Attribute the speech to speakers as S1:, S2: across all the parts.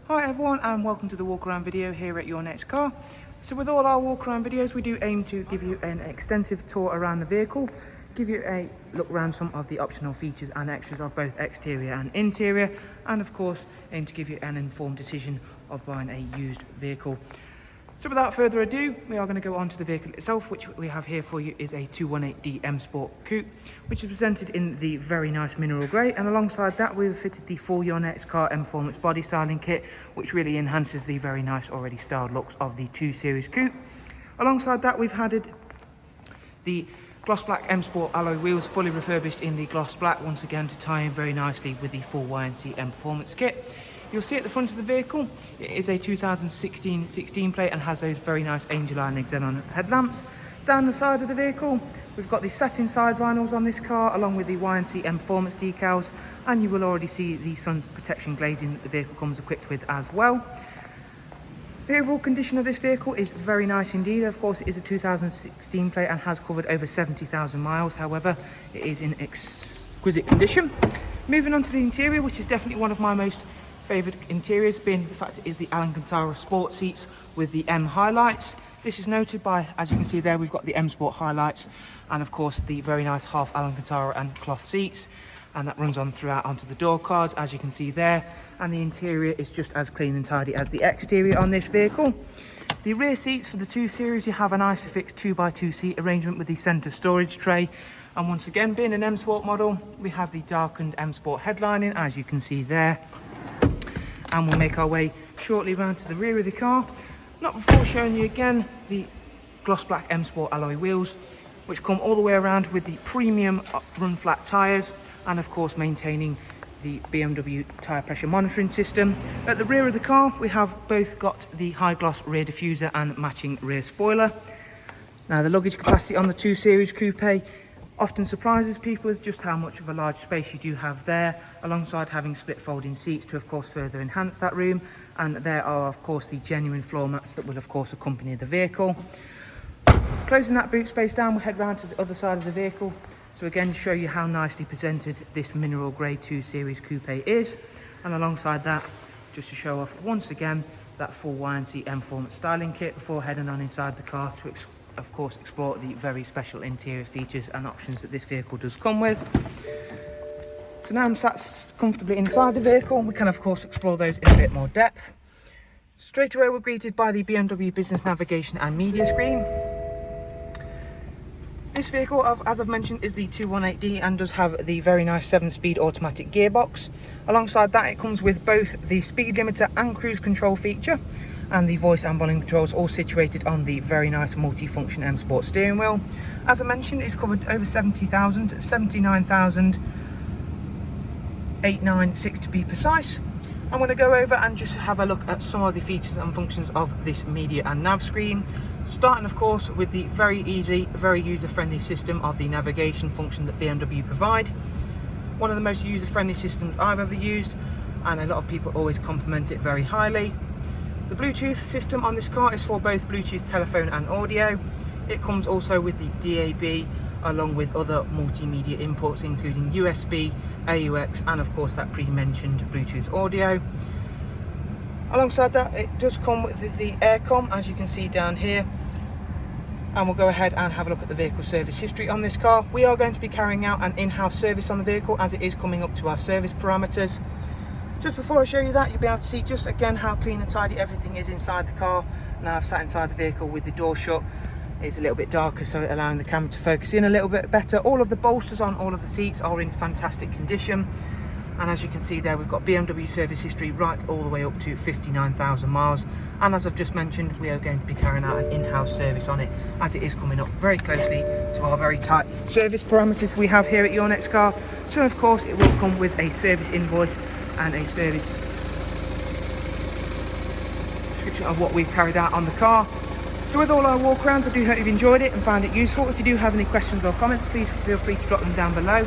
S1: Hi everyone, and welcome to the walk around video here at Your Next Car. So with all our walk around videos, we do aim to give you an extensive tour around the vehicle, give you a look around some of the optional features and extras of both exterior and interior, and of course aim to give you an informed decision of buying a used vehicle. So without further ado, we are going to go on to the vehicle itself, which we have here for you is a 218D M Sport Coupe, which is presented in the very nice mineral grey, and alongside that we've fitted the full Your Next Car Mperformance body styling kit, which really enhances the very nice already styled looks of the 2 Series Coupe. Alongside that we've added the gloss black M Sport alloy wheels, fully refurbished in the gloss black, once again to tie in very nicely with the full YNC Mperformance kit. You'll see at the front of the vehicle, it is a 2016 16 plate and has those very nice Angel Eye and xenon headlamps. Down the side of the vehicle, we've got the satin side vinyls on this car, along with the YNC Mperformance decals, and you will already see the sun protection glazing that the vehicle comes equipped with as well. The overall condition of this vehicle is very nice indeed. Of course, it is a 2016 plate and has covered over 70,000 miles. However, it is in exquisite condition. Moving on to the interior, which is definitely one of my most favourite interiors, being the fact it is the Alcantara sport seats with the M highlights. This is noted by, as you can see there, we've got the M Sport highlights and of course the very nice half Alcantara and cloth seats, and that runs on throughout onto the door cards, as you can see there, and the interior is just as clean and tidy as the exterior on this vehicle. The rear seats for the 2 Series, you have an Isofix 2x2 seat arrangement with the centre storage tray, and once again, being an M Sport model, we have the darkened M Sport headlining, as you can see there. And we'll make our way shortly round to the rear of the car, not before showing you again the gloss black M Sport alloy wheels, which come all the way around with the premium run flat tyres, and of course maintaining the BMW tyre pressure monitoring system. At the rear of the car we have both got the high gloss rear diffuser and matching rear spoiler. Now the luggage capacity on the 2 Series Coupe often surprises people with just how much of a large space you do have there, alongside having split folding seats to of course further enhance that room, and there are of course the genuine floor mats that will of course accompany the vehicle. Closing that boot space down, we'll head round to the other side of the vehicle to again show you how nicely presented this mineral grey 2 Series Coupe is, and alongside that just to show off once again that full YNC Mperformance styling kit before heading on inside the car to of course explore the very special interior features and options that this vehicle does come with. So now I'm sat comfortably inside the vehicle, and we can of course explore those in a bit more depth. Straight away we're greeted by the BMW business navigation and media screen. This vehicle, as I've mentioned, is the 218D and does have the very nice 7-speed automatic gearbox. Alongside that it comes with both the speed limiter and cruise control feature, and the voice and volume controls all situated on the very nice multi-function M Sport steering wheel. As I mentioned, it's covered over 70,000, 79,896 to be precise. I'm going to go over and just have a look at some of the features and functions of this media and nav screen, starting of course with the very easy, very user-friendly system of the navigation function that BMW provide. One of the most user-friendly systems I've ever used, and a lot of people always compliment it very highly. The Bluetooth system on this car is for both Bluetooth telephone and audio. It comes also with the DAB, along with other multimedia inputs including USB, AUX, and of course that pre-mentioned Bluetooth audio. Alongside that it does come with the aircom, as you can see down here, and we'll go ahead and have a look at the vehicle service history on this car. We are going to be carrying out an in-house service on the vehicle as it is coming up to our service parameters. Just before I show you that, you'll be able to see just again how clean and tidy everything is inside the car. Now I've sat inside the vehicle with the door shut. It's a little bit darker, so allowing the camera to focus in a little bit better. All of the bolsters on all of the seats are in fantastic condition, and as you can see there, we've got BMW service history right all the way up to 59,000 miles, and as I've just mentioned, we are going to be carrying out an in-house service on it as it is coming up very closely to our very tight service parameters we have here at Your Next Car. So of course it will come with a service invoice and a service description of what we've carried out on the car. So with all our walk arounds, I do hope you've enjoyed it and found it useful. If you do have any questions or comments, please feel free to drop them down below,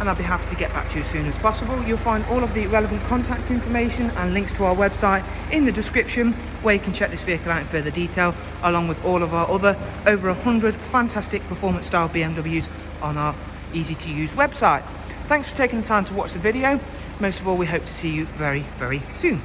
S1: and I'll be happy to get back to you as soon as possible. You'll find all of the relevant contact information and links to our website in the description, where you can check this vehicle out in further detail, along with all of our other over 100 fantastic performance style BMWs on our easy to use website. Thanks for taking the time to watch the video. Most of all, we hope to see you very, very soon.